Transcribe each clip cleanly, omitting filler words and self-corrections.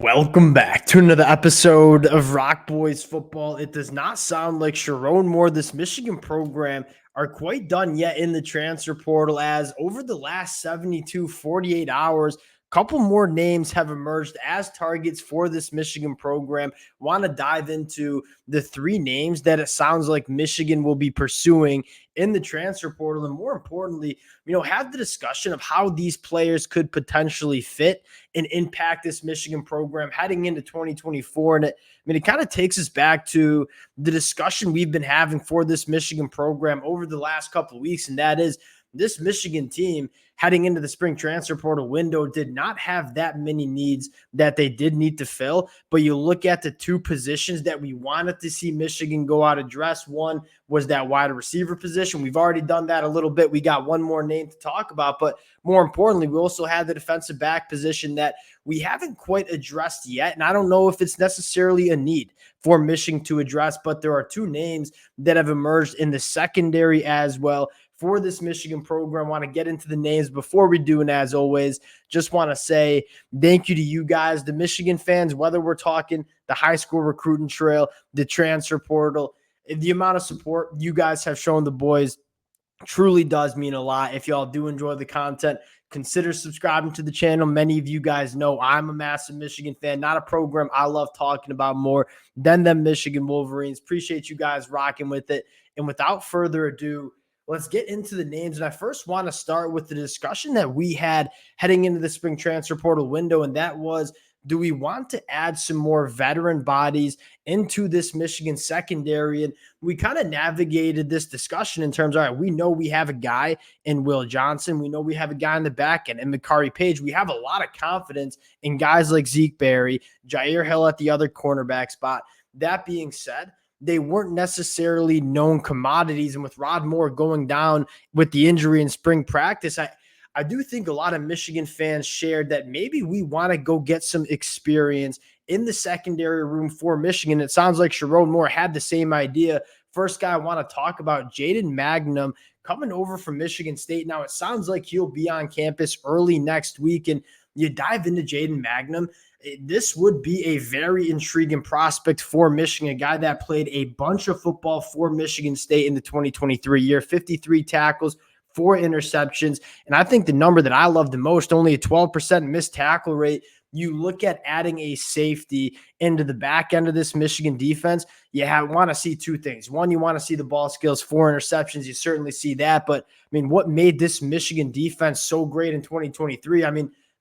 Welcome back to another episode of Rock Boys Football. It does not sound like Sherrone Moore, this Michigan program, are quite done yet in the transfer portal, as over the last 48 hours, a couple more names have emerged as targets for this Michigan program. Want to dive into the three names that it sounds like Michigan will be pursuing in the transfer portal, and more importantly, have the discussion of how these players could potentially fit and impact this Michigan program heading into 2024. And it kind of takes us back to the discussion we've been having for this Michigan program over the last couple of weeks, and that is this Michigan team heading into the spring transfer portal window did not have that many needs that they did need to fill. But you look at the two positions that we wanted to see Michigan go out address. One was that wide receiver position. We've already done that a little bit. We got one more name to talk about, but more importantly, we also had the defensive back position that we haven't quite addressed yet. And I don't know if it's necessarily a need for Michigan to address, but there are two names that have emerged in the secondary as well for this Michigan program. I want to get into the names before we do. And as always, just want to say thank you to you guys, the Michigan fans, whether we're talking the high school recruiting trail, the transfer portal, the amount of support you guys have shown the boys truly does mean a lot. If y'all do enjoy the content, consider subscribing to the channel. Many of you guys know I'm a massive Michigan fan, not a program I love talking about more than the Michigan Wolverines. Appreciate you guys rocking with it. And without further ado, let's get into the names. And I first want to start with the discussion that we had heading into the spring transfer portal window, and that was, do we want to add some more veteran bodies into this Michigan secondary? And we kind of navigated this discussion in terms of, all right, we know we have a guy in Will Johnson. We know we have a guy in the back end, and Makari Page. We have a lot of confidence in guys like Zeke Berry, Jair Hill at the other cornerback spot. That being said, they weren't necessarily known commodities. And with Rod Moore going down with the injury in spring practice, I do think a lot of Michigan fans shared that maybe we want to go get some experience in the secondary room for Michigan. It sounds like Sherrone Moore had the same idea. First guy I want to talk about, Jaden Magnum, coming over from Michigan State. Now, it sounds like he'll be on campus early next week, and you dive into Jaden Magnum, this would be a very intriguing prospect for Michigan, a guy that played a bunch of football for Michigan State in the 2023 year, 53 tackles, 4 interceptions. And I think the number that I love the most, only a 12% missed tackle rate. You look at adding a safety into the back end of this Michigan defense, you want to see two things. One, you want to see the ball skills, 4 interceptions. You certainly see that. But, what made this Michigan defense so great in 2023?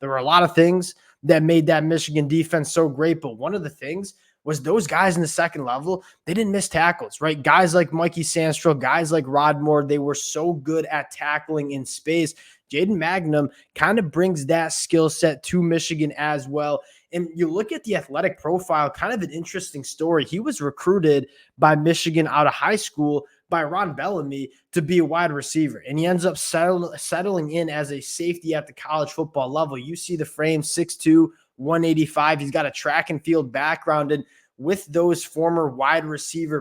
There were a lot of things that made that Michigan defense so great, but one of the things was those guys in the second level, they didn't miss tackles, right? Guys like Mikey Sandstrom, guys like Rod Moore, they were so good at tackling in space. Jaden Magnum kind of brings that skill set to Michigan as well. And you look at the athletic profile, kind of an interesting story. He was recruited by Michigan out of high school by Ron Bellamy to be a wide receiver. And he ends up settling in as a safety at the college football level. You see the frame, 6'2", 185. He's got a track and field background. And with that former wide receiver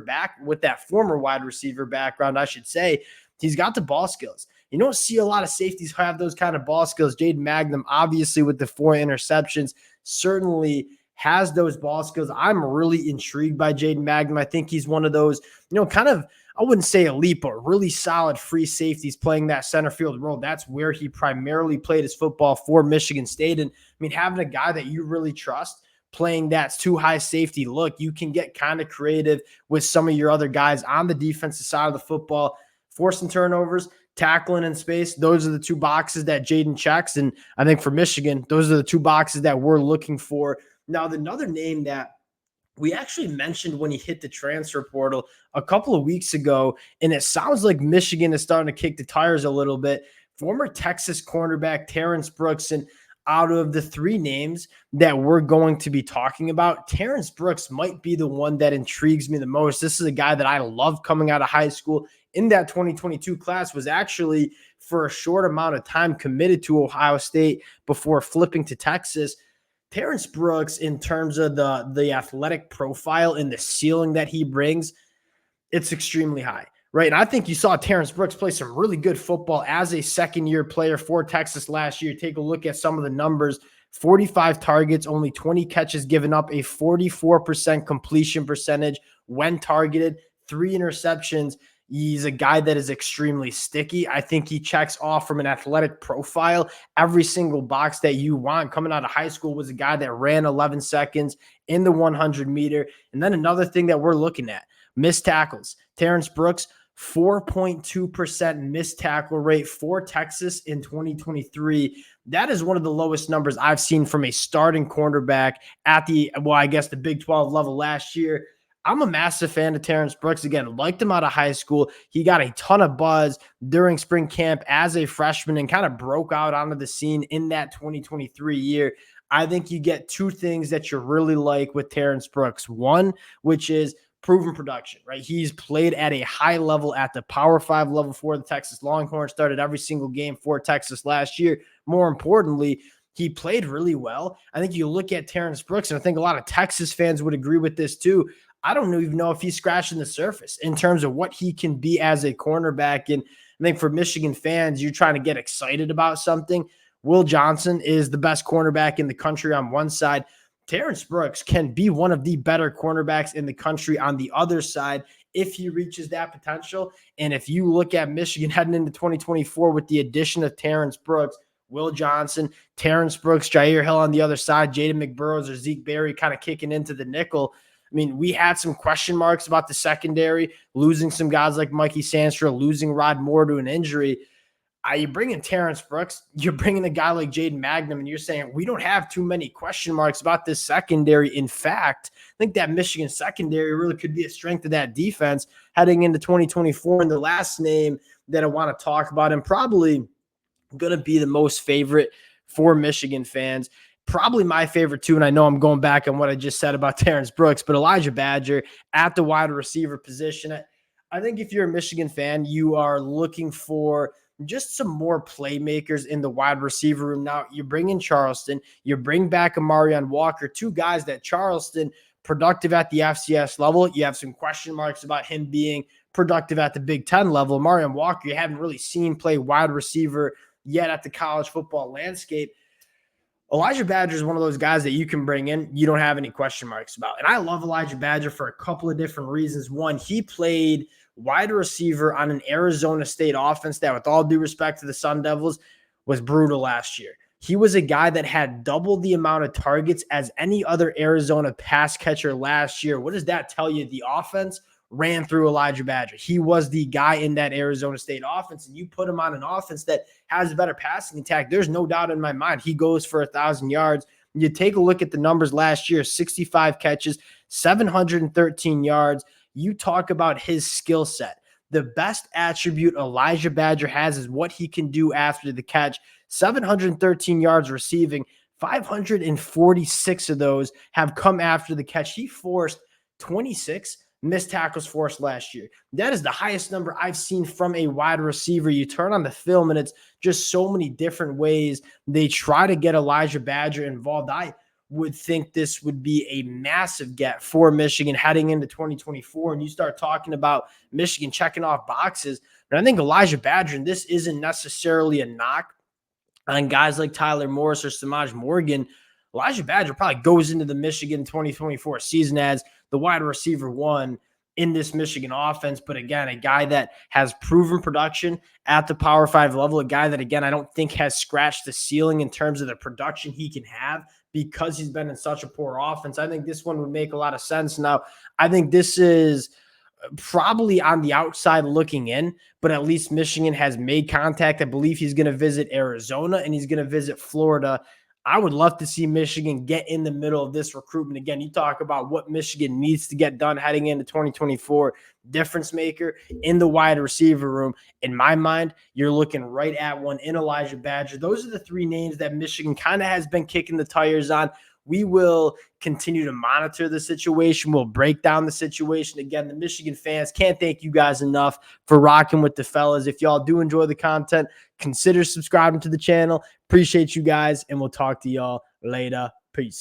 background, I should say, he's got the ball skills. You don't see a lot of safeties have those kind of ball skills. Jaden Magnum, obviously with the 4 interceptions, certainly has those ball skills. I'm really intrigued by Jaden Magnum. I think he's one of those, kind of, I wouldn't say elite, but really solid free safeties playing that center field role. That's where he primarily played his football for Michigan State. And having a guy that you really trust playing that too high safety look, you can get kind of creative with some of your other guys on the defensive side of the football, forcing turnovers, tackling in space. Those are the 2 boxes that Jaden checks. And I think for Michigan, those are the 2 boxes that we're looking for. Now, another name that we actually mentioned when he hit the transfer portal a couple of weeks ago, and it sounds like Michigan is starting to kick the tires a little bit. Former Texas cornerback Terence Brooks, and out of the 3 names that we're going to be talking about, Terence Brooks might be the one that intrigues me the most. This is a guy that I love coming out of high school. In that 2022 class, was actually for a short amount of time committed to Ohio State before flipping to Texas. Terence Brooks, in terms of the athletic profile and the ceiling that he brings, it's extremely high, right? And I think you saw Terence Brooks play some really good football as a second-year player for Texas last year. Take a look at some of the numbers 45 targets, only 20 catches given up, a 44% completion percentage when targeted, 3 interceptions. He's a guy that is extremely sticky. I think he checks off from an athletic profile every single box that you want. Coming out of high school was a guy that ran 11 seconds in the 100-meter. And then another thing that we're looking at, missed tackles. Terence Brooks, 4.2% missed tackle rate for Texas in 2023. That is one of the lowest numbers I've seen from a starting cornerback at the Big 12 level last year. I'm a massive fan of Terence Brooks. Again, liked him out of high school. He got a ton of buzz during spring camp as a freshman and kind of broke out onto the scene in that 2023 year. I think you get two things that you really like with Terence Brooks. One, which is proven production, right? He's played at a high level at the Power 5 level for the Texas Longhorns, started every single game for Texas last year. More importantly, he played really well. I think you look at Terence Brooks, and I think a lot of Texas fans would agree with this too. I don't even know if he's scratching the surface in terms of what he can be as a cornerback. And I think for Michigan fans, you're trying to get excited about something. Will Johnson is the best cornerback in the country on one side. Terence Brooks can be one of the better cornerbacks in the country on the other side if he reaches that potential. And if you look at Michigan heading into 2024 with the addition of Terence Brooks, Will Johnson, Terence Brooks, Jair Hill on the other side, Jaden McBurrows or Zeke Berry kind of kicking into the nickel. I mean, we had some question marks about the secondary, losing some guys like Mikey Sanstra, losing Rod Moore to an injury. You bring in Terence Brooks, you're bringing a guy like Jaden Magnum, and you're saying we don't have too many question marks about this secondary. In fact, I think that Michigan secondary really could be a strength of that defense heading into 2024. And the last name that I want to talk about, and probably going to be the most favorite for Michigan fans, probably my favorite too, and I know I'm going back on what I just said about Terence Brooks, but Elijah Badger at the wide receiver position. I think if you're a Michigan fan, you are looking for just some more playmakers in the wide receiver room. Now, you bring in Charleston, you bring back Amarion Walker, two guys that Charleston, productive at the FCS level. You have some question marks about him being productive at the Big Ten level. Amarion Walker, you haven't really seen play wide receiver yet at the college football landscape. Elijah Badger is one of those guys that you can bring in, you don't have any question marks about. And I love Elijah Badger for a couple of different reasons. One, he played wide receiver on an Arizona State offense that, with all due respect to the Sun Devils, was brutal last year. He was a guy that had double the amount of targets as any other Arizona pass catcher last year. What does that tell you? The offense ran through Elijah Badger. He was the guy in that Arizona State offense, and you put him on an offense that has a better passing attack. There's no doubt in my mind he goes for 1,000 yards. You take a look at the numbers last year, 65 catches, 713 yards. You talk about his skill set. The best attribute Elijah Badger has is what he can do after the catch. 713 yards receiving, 546 of those have come after the catch. He forced 26 missed tackles forced last year. That is the highest number I've seen from a wide receiver. You turn on the film and it's just so many different ways they try to get Elijah Badger involved. I would think this would be a massive get for Michigan heading into 2024. And you start talking about Michigan checking off boxes. And I think Elijah Badger, and this isn't necessarily a knock on guys like Tyler Morris or Samaj Morgan, Elijah Badger probably goes into the Michigan 2024 season as the wide receiver one in this Michigan offense. But again, a guy that has proven production at the Power 5 level, a guy that, again, I don't think has scratched the ceiling in terms of the production he can have because he's been in such a poor offense. I think this one would make a lot of sense. Now, I think this is probably on the outside looking in, but at least Michigan has made contact. I believe he's going to visit Arizona and he's going to visit Florida. I would love to see Michigan get in the middle of this recruitment. Again, you talk about what Michigan needs to get done heading into 2024, difference maker in the wide receiver room. In my mind, you're looking right at one in Elijah Badger. Those are the three names that Michigan kind of has been kicking the tires on. We will continue to monitor the situation. We'll break down the situation. Again, the Michigan fans, can't thank you guys enough for rocking with the fellas. If y'all do enjoy the content, consider subscribing to the channel. Appreciate you guys, and we'll talk to y'all later. Peace.